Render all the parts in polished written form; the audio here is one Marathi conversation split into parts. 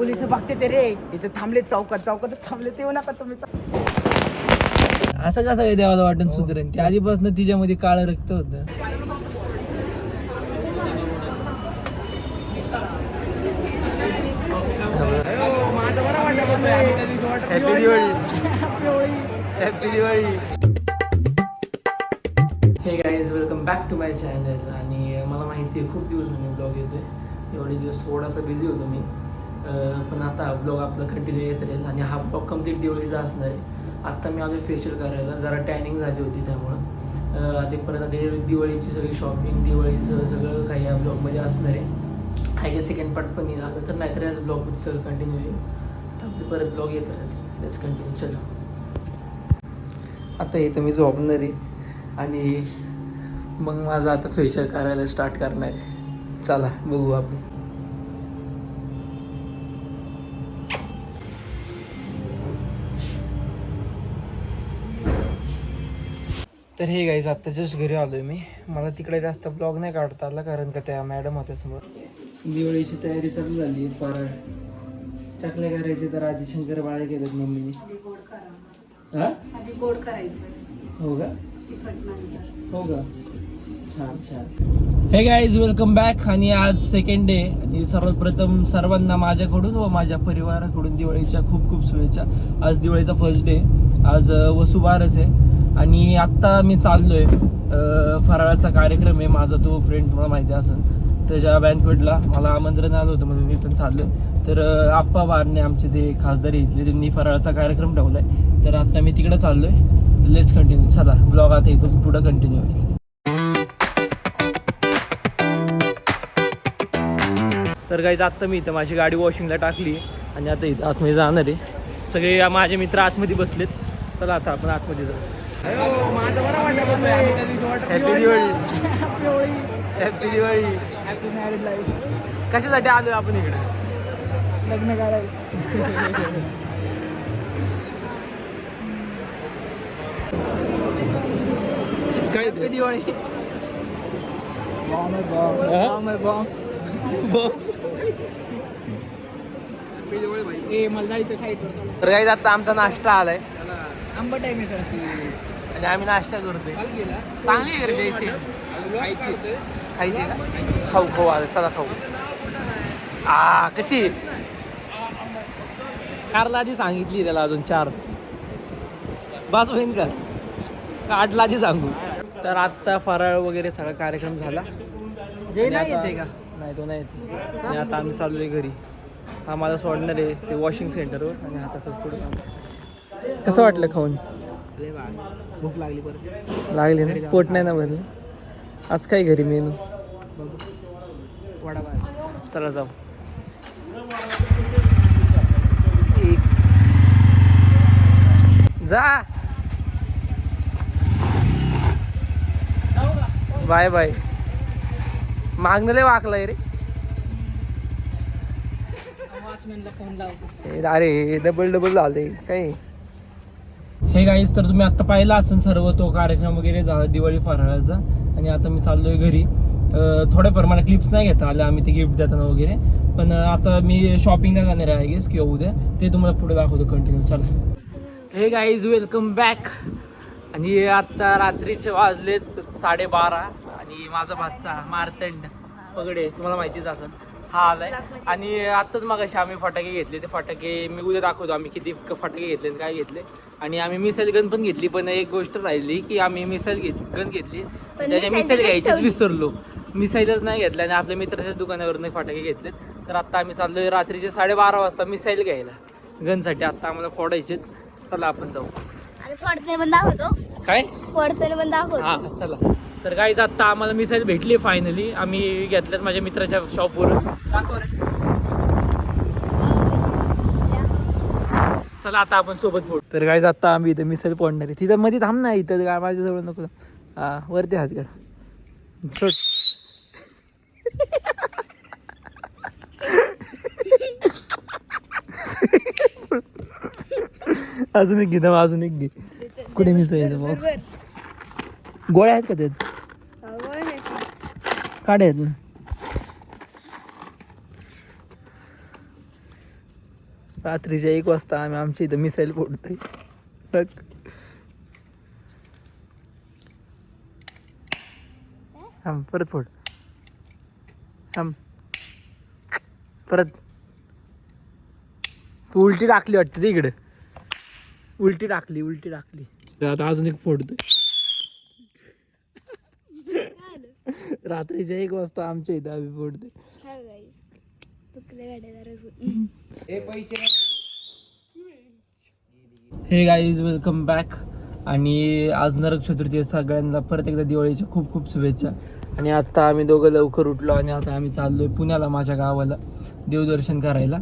पोलिस बघते ते रे, इथे थांबले चौकात थांबले, ते येऊ नका तुम्ही. असं कसं काय देवाला वाटून सुधरेन? ते आधीपासून तिच्यामध्ये काळं रक्त होतं. Happy Diwali. Happy Diwali. Hey guys, welcome back to my channel. आणि मला माहिती आहे खूप दिवसांनी ब्लॉग येतोय. एवढे दिवस थोडासा बिझी होतो मी, पण आता ब्लॉग आपला कंटिन्यू येत राहील. आणि हा ब्लॉग कम्प्लीट दिवाळीचा असणार आहे. आत्ता मी आलो फेशियल करायला, जरा टॅनिंग झाली होती त्यामुळं. आधी परत आधी दिवाळीची सगळी शॉपिंग, दिवाळीचं सगळं काही या ब्लॉगमध्ये असणार आहे. हाय की सेकंड पार्ट पण येईल आलं तर, नाहीतर याच ब्लॉगमध्ये सगळं कंटिन्यू होईल. तर आपले परत ब्लॉग येत राहते. Let's continue. चलो, आता इथं मी झोपणार आहे आणि मग माझं आता फेशियल करायला स्टार्ट करणार आहे. चला बघू आपण. तर हे गाईज, आत्ता जस्ट घरी आलो आहे मी. मला तिकडे जास्त ब्लॉग नाही काढता आला, कारण का त्या मॅडम होत्या समोर. दिवाळीची तयारी चालू झाली आहे. फराळ चकल्या करायचे, तर आधी शंकर बाळे केलेत मम्मीने. गोड करायचं. हो का? हो का? छान छान. हे गाईज, वेलकम बॅक. आणि आज सेकंड डे. आणि सर्वप्रथम सर्वांना माझ्याकडून व माझ्या परिवाराकडून दिवाळीच्या खूप खूप शुभेच्छा. आज दिवाळीचा फर्स्ट डे. आज वसुबारस आहे. आणि आत्ता मी चाललोय, फराळाचा कार्यक्रम आहे माझा. तो फ्रेंड तुम्हाला माहिती असेल, त्याच्या बँकवेटला मला आमंत्रण आलं होतं म्हणून मी पण चाललोय. तर आप्पा बारणे आमचे ते खासदार इथले, त्यांनी फराळाचा कार्यक्रम ठेवलाय. तर आत्ता मी तिकडे चाललोय. Let's continue. चला, ब्लॉग आता इथून पुढं कंटिन्यू होईल. तर गाईज, आत्ता मी इथं माझी गाडी वॉशिंगला टाकली आणि आता इथं आतमध्ये जाणार आहे. सगळे माझे मित्र आतमध्ये बसलेत. चला आता आपण आतमध्ये जाऊ. Happy Diwali. Happy Diwali. Happy married life. कशासाठी आलो आपण इकडे? लग्न करायला. काय हॅपी दिवाळी. मला जायचं साईडवर. तर गाईज, आता आमचा नाश्ता आलाय. आंबट आहे मिसळ. आणि आम्ही नाश्ता करतोय. चांगली आहे रे जयसी. खायची का? खाऊ खाऊ आलं. चला खाऊ. कशी? 4 लादी सांगितली त्याला, अजून 4 बस होईन का? 8 लादी सांगू? तर आत्ता फराळ वगैरे सगळा कार्यक्रम झाला. जे नाही येते का? नाही, तो नाही येते. आणि आता आम्ही चाललोय घरी. हा मला सोडणार आहे ते वॉशिंग सेंटरवर. आणि हा तसंच पुढे. कसं वाटलं खाऊन? भूक लागली परत. लागली ना? पोट नाही ना भरलं? आज काय घरी मेनू? वडापाव. चला जाऊ. जा. Bye bye. मागणं लय वाकलाय रे. अरे डबल झाले काय. हे गाईस, तर तुम्ही आता पाहिला असेल सर्व तो कार्यक्रम वगैरे झाला दिवाळी फराळाचा. आणि आता मी चाललोय घरी. थोड्याफार मला क्लिप्स नाही घेता आल्या, आम्ही ते गिफ्ट देताना वगैरे. पण आता मी शॉपिंगला जाणार आहे गेस किंवा उद्या. ते तुम्हाला पुढे दाखवतो कंटिन्यू. चला. हे गाईज, वेलकम बॅक. आणि आता रात्रीचे वाजलेत 12:30. आणि माझा भाचा मार्तंड पगडे, तुम्हाला माहितीच असेल, हा आलाय. आणि आत्ताच मगाशी आम्ही फटाके घेतले. ते फटाके मी उद्या दाखवतो आम्ही किती फटाके घेतले आणि काय घेतले. आणि आम्ही मिसाईल गन पण घेतली. पण एक गोष्ट राहिली की आम्ही मिसाईल गन घेतली, त्याच्या मिसाईल घ्यायचीच विसरलो. मिसाईलच नाही घेतल्या आणि आपल्या मित्राच्याच दुकानावरून फटाके घेतलेत. तर आत्ता आम्ही चाललोय रात्रीचे 12:30 वाजता मिसाईल घ्यायला गनसाठी. आत्ता आम्हाला फोडायचे. चला आपण जाऊ. काय हा चला. तर गाईज, आत्ता आम्हाला मिसाईल भेटली फायनली. आम्ही घेतल्यात माझ्या मित्राच्या शॉपवरून. चला आता आपण सोबत फोड. तर गाईज, आत्ता आम्ही इथं मिसाईल फोडणार आहे. तिथं मध्ये थांब ना, इथं काय माझ्याजवळ नको. वरती हात कर. अजून एक घे. अजून एक घे. कुठे मिसाईल बॉक्स? गोळ्या आहेत का त्यात? काढ आहेत ना. रात्रीच्या 1 वाजता आम्ही आमच्या इथं मिसाईल फोडतोय बघ. थांब परत फोड. थांब परत. तू उलटी टाकली वाटते इकडे. उलटी टाकली. आता अजून एक फोडतोय. रात्रीच्या 1 वाजता आमच्या इथं आम्ही फोडतोय. हे गाईज वेलकम बॅक. आणि आज नरक चतुर्थी सगळ्यांना परत एकदा दिवाळीच्या खूप खूप शुभेच्छा. आणि आता आम्ही दोघं लवकर उठलो आणि आता आम्ही चाललोय पुण्याला माझ्या गावाला देवदर्शन करायला.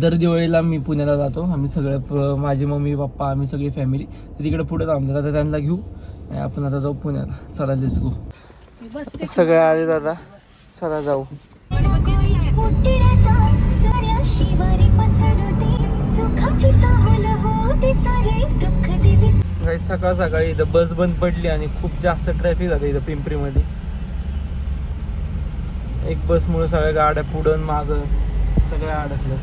दर दिवाळीला मी पुण्याला जातो. आम्ही सगळं माझी मम्मी पप्पा आम्ही सगळी फॅमिली तिकडे पुढे थांबतात. आता त्यांना घेऊ आणि आपण आता जाऊ पुण्याला. चला लेट्स गो. सगळे आले दादा. चला जाऊ. सकाळ सकाळी इथं बस बंद पडली आणि खूप जास्त ट्रॅफिक झालं इथं पिंपरीमध्ये. एक बसमुळे सगळ्या गाड्या पुढं मागं सगळ्या अडकल्या.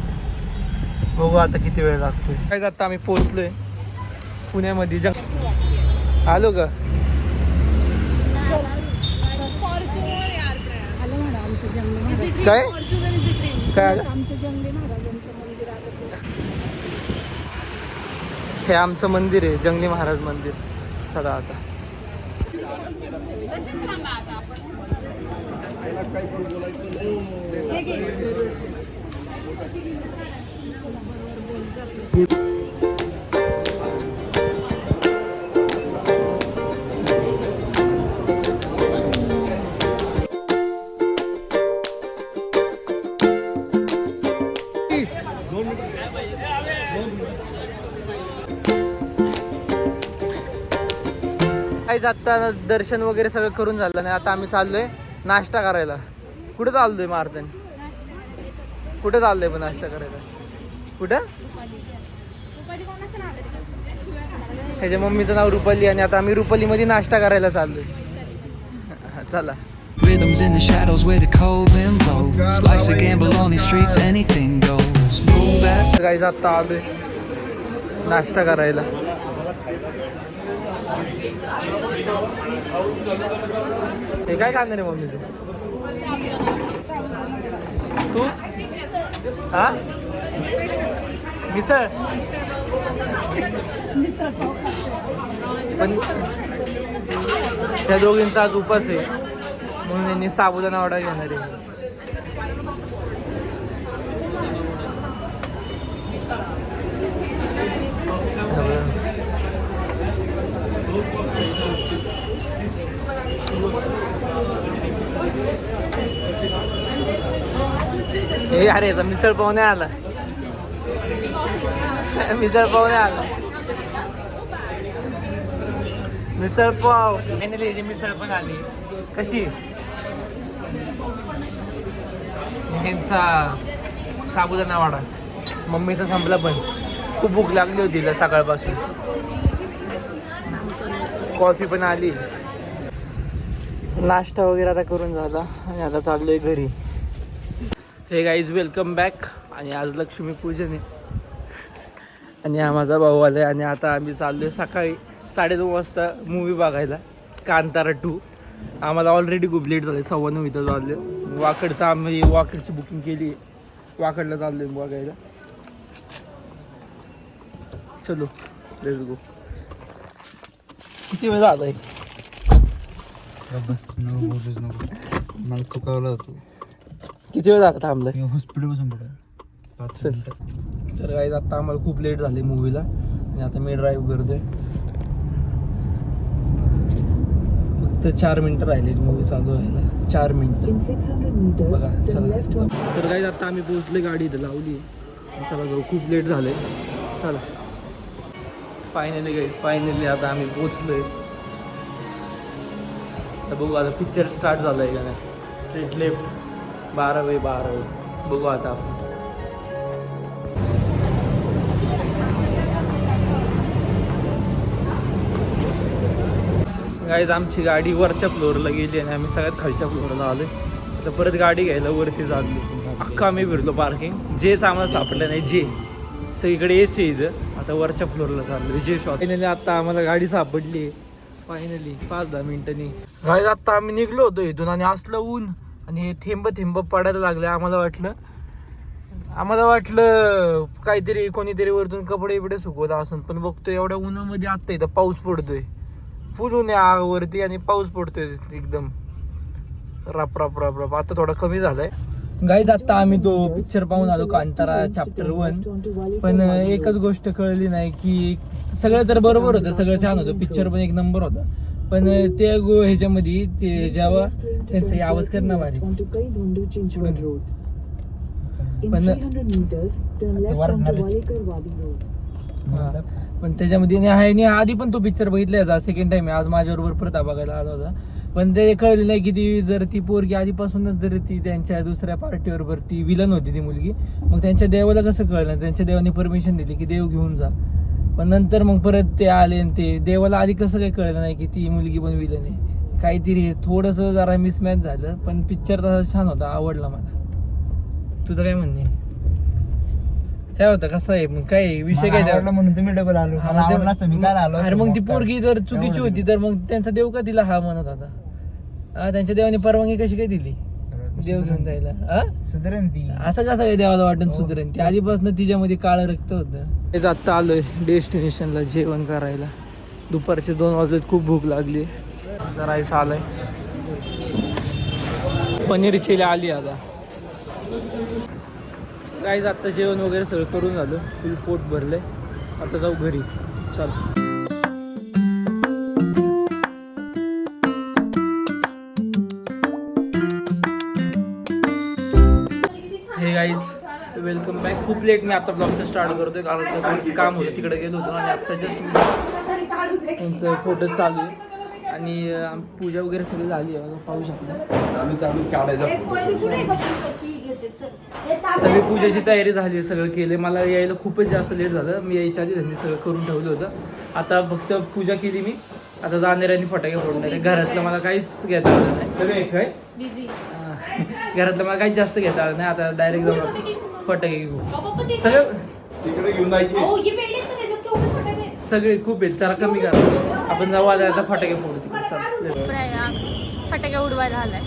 बघू आता किती वेळ लागतोय. काय आता आम्ही पोहोचलोय पुण्यामध्ये. आलो का? काय काय हे आमचं मंदिर आहे जंगली महाराज मंदिर. चला आता. आता दर्शन वगैरे सगळं करून झालं नाही. आता आम्ही चाललोय नाश्ता करायला. कुठं चाललोय मारतन? कुठं चाललोय पण नाश्ता करायला? कुठं? ह्याच्या मम्मीचं नाव रुपाली आणि आता आम्ही रुपालीमध्ये नाश्ता करायला चाललोय. चला. Rhythms in the shadows where the cold wind blows. Life's a gamble on these streets, anything goes. Move back. Guys, आता आलोय नाश्ता करायला. हे काय खाणार आहे मम्मी तू? हा मिसळ. पण त्या दोघींचा आज उपास आहे म्हणून यांनी साबुदाणा वडा घेणार आहे. हे अरे याचा मिसळ पाव नाही आला. मिसळ पाव नाही आला. मिसळ पाव फायनली मिसळ पण आली. कशी? ह्यांचा साबुदाणा वडा. मम्मीचा संपला पण खूप भूक लागली होती तिला सकाळपासून. कॉफी पण आली. नाश्ता वगैरे आता करून झाला आणि आता चाललोय घरी. हे गाईज वेलकम बॅक. आणि आज लक्ष्मीपूजन आहे आणि हा माझा भाऊ आला आहे. आणि आता आम्ही चाललोय सकाळी 2:30 वाजता मूवी बघायला कांतारा 2. आम्हाला ऑलरेडी खूप लेट झालं. 9:15 इथं झाले. वाकडचं आम्ही वाकडची बुकिंग केली. वाकडला चाललो आहे बघायला. चलो लेट्स गो. किती वेळ झाला आहे? मला चुकावला होतो. किती वेळ झाला थांबलाय? हॉस्पिटलपासून चल. तर गाईज आता आम्हाला खूप लेट झाले मूवीला आणि आता मी ड्राईव्ह करतोय. फक्त 4 मिनटं राहिले मूवी चालू व्हायला. 4 मिनटं बघा. चला. तर गाईज आता आम्ही पोहोचले. गाडी इथं लावली. चला जाऊ. खूप लेट झालंय. चला. फायनली गाईज फायनली आता आम्ही पोहोचलोय. तर बघू आता पिक्चर स्टार्ट झालं आहे का नाही. स्ट्रेट लेफ्ट 12/12 बघू आता आपण. गाईज आमची गाडी वरच्या फ्लोअरला गेली आणि आम्ही सगळ्यात खालच्या फ्लोअरला आलो. तर परत गाडी घ्यायला वरती चाललो. अख्खा आम्ही फिरलो पार्किंग. जेच आम्हाला सापडलं नाही. जे सगळीकडे एसी आहे इथं. आता वरच्या फ्लोअरला चाललं जे शॉप. फायनली आता आम्हाला गाडी सापडली फायनली 5-10 मिनिटांनी. गाडी आता आम्ही निघलो होतो इथून आणि असलं ऊन आणि हे थेंब पडायला लागले. आम्हाला वाटलं काहीतरी कोणीतरी वरतून कपडे बिडे सुकवत असं, पण बघतोय एवढ्या उन्हामध्ये आत्ता इथं पाऊस पडतोय. फुल ऊन आहे वरती आणि पाऊस पडतोय एकदम राप. आता थोडा कमी झालाय. गाईज आता आम्ही तो पिक्चर पाहून आलो कांतारा चॅप्टर 1. पण एकच गोष्ट कळली नाही की सगळं तर बरोबर होतं, सगळं छान होतं, पिक्चर पण एक नंबर होता. पण त्या ह्याच्यामध्ये ते जेव्हा त्यांचा आवाज करणं भारी. पण त्याच्यामध्ये आधी पण तो पिक्चर बघितला याचा सेकंड टाइम आज माझ्याबरोबर परत बघायला आला होता. पण ते कळले नाही की ती पोरगी आधीपासूनच जर ती त्यांच्या दुसऱ्या पार्टीबरोबर ती विलन होती ती मुलगी. मग त्यांच्या देवाला कसं कळलं, त्यांच्या देवाने परमिशन दिली की देव घेऊन जा. पण नंतर मग परत ते आले आणि ते देवाला आधी कसं काही कळलं नाही की ती मुलगी पण विलन आहे. काहीतरी थोडंसं जरा मिसमॅच झालं. पण पिक्चर तसा छान होता, आवडला मला. तुझं काय म्हणणे काय होतं, कसं आहे मग काय विषय काय म्हणून तुम्ही डबल आलो. मला आवडला असतं मी काय आलो. अरे मग ती पोरगी जर चुकीची होती तर मग त्यांचा देव का तिला हा म्हणत होता? त्यांच्या देवाने परवानगी कशी काय दिली देव घेऊन जायला? सुधरेन ती. असं कसं काय देवाला वाटून सुधरेन? ती आधीपासून तिच्यामध्ये काळं रक्त होतं. हेच आत्ता आलोय डेस्टिनेशनला जेवण करायला. दुपारचे 2 वाजलेत, खूप भूक लागली. राईस आलाय, पनीर चिली आली आता. गाईज आत्ता जेवण वगैरे सगळं करून झालं, फुल पोट भरलंय. आता जाऊ घरी, चल. हे गाईज वेलकम बॅक. खूप लेट मी आता ब्लॉगचं स्टार्ट करतोय कारण थोडंसं काम होतं, तिकडे गेलो होतो आणि आत्ता जस्ट त्यांचं फोटो चालू आहे आणि पूजा वगैरे सगळी झाली आहे, पाहू शकता. सगळी पूजेची तयारी झाली, सगळं केलं. मला यायला खूपच जास्त लेट झालं. मी यायच्या आधी त्यांनी सगळं करून ठेवलं होतं. आता फक्त पूजा केली मी, आता जाणार आणि फटाके फोडणार. घरातलं मला काहीच घेता आलं नाही. काय घरातलं मला काहीच जास्त घेता आलं नाही. आता डायरेक्ट जाऊन फटाके घेऊ. सगळं तिकडे घेऊन जायचे सगळे खूप आहेत, जरा कमी करा. आपण जाऊ आता फटाके फोडू तिकडे. चल फटाके उडवायला आलाय.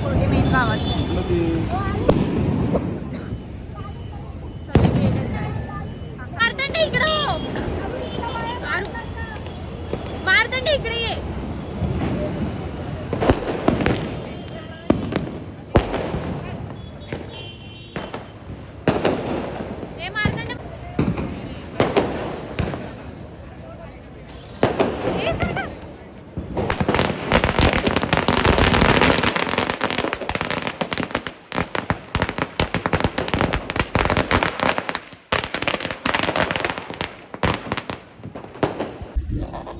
पूर्ण मेन गावात मारतंड इकडे हो. मारतंड इकडे ये.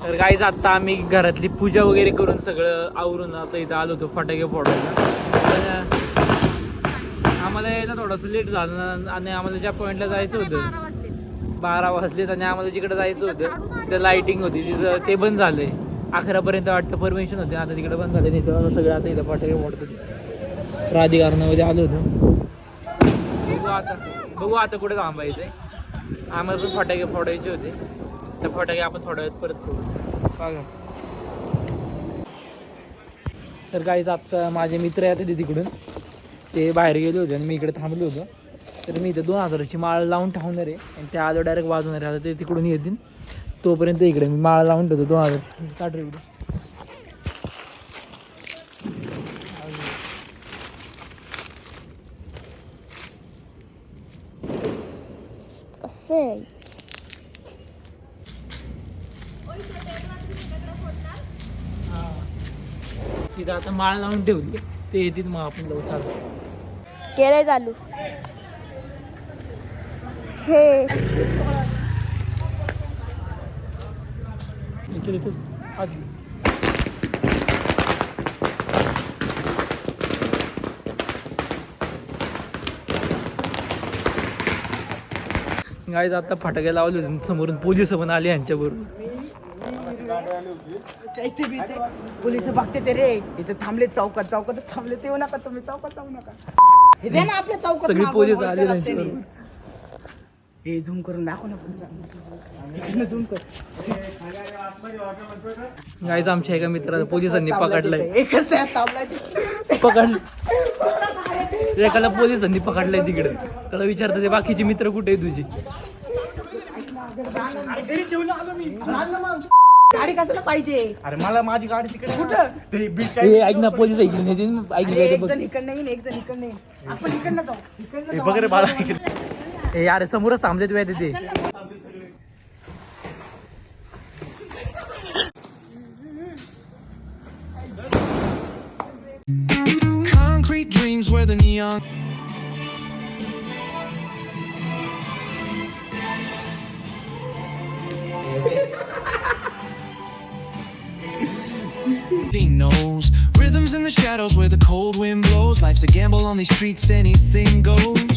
तर गाईज आत्ता आम्ही घरातली पूजा वगैरे करून सगळं आवरून आता इथं आलो होतो फटाके फोडायला. आम्हाला यायला थोडंसं लेट झालं आणि आम्हाला ज्या पॉईंटला जायचं होतं 12 वाजलेत आणि आम्हाला जिकडे जायचं होतं तिथं लाईटिंग होती, तिथं ते बंद झालंय. 11पर्यंत वाटतं परमिशन होते, आता तिकडे बंद झाले. तिथं सगळं आता इथं फटाके फोडतात. प्राधिकरणामध्ये आलो होतो. बघू आता कुठे थांबायचंय. आम्हाला पण फटाके फोडायचे होते, तर फटाके आपण थोड्या वेळात परत फोडू. बघा तर काहीच आत्ता माझे मित्र येतात तिकडून, ते बाहेर गेले होते आणि मी इकडे थांबलो होतो. तर मी इथे 2000ची माळ लावून ठेवणार आहे आणि ते आलो डायरेक्ट वाजवणार आहे. आता ते तिकडून येतील, तोपर्यंत इकडे मी माळ लावून ठेवतो 2000. काढ रे इकडे. कसे तिथं आता माळ लावून ठेवली, ते येतील मग आपण जाऊ. चालू केलंय चालू हे. गाईज आता फटाके लावले समोरून पोलिस पण आले यांच्याबरोबर. इथे बी ते पोलिस बघते ते रे इथे थांबले चौकात थांबले ते येऊ नका तुम्ही चौकात जाऊ नका हे दे ना आपल्या चौकात सगळी मागून पोलीस वरच्या आले रस्त्याने. त्यांच्यावर. हे झूम करून दाखव ना पोलिसांना झूम कर गाईज आमच्या एका मित्राला पोलिसांनी पकडलंय एकच आहे, थांबलाय ते. एकाला पोलिसांनी पकडलंय तिकडे. त्याला विचारतात ते बाकीचे मित्र कुठे आहे तुझी. अरे घरी ठेवून आलो मी मान ना मग. गाडी कशाला पाहिजे अरे मला माझी गाडी तिकडे कुठं ते बीच ए, ऐक ना पोलीस ऐकून येते ऐक अरे, ना एक बघ. जण इकडनं येईन एक जण इकडनं येईन आपण इकडनं जाऊ इकडनं जाऊ. बघ रे बाळा ए अरे समोरच थांबते तू तिथे. Concrete dreams where the neon knows rhythms in the shadows where the cold wind blows. Life's a gamble on these streets, anything goes.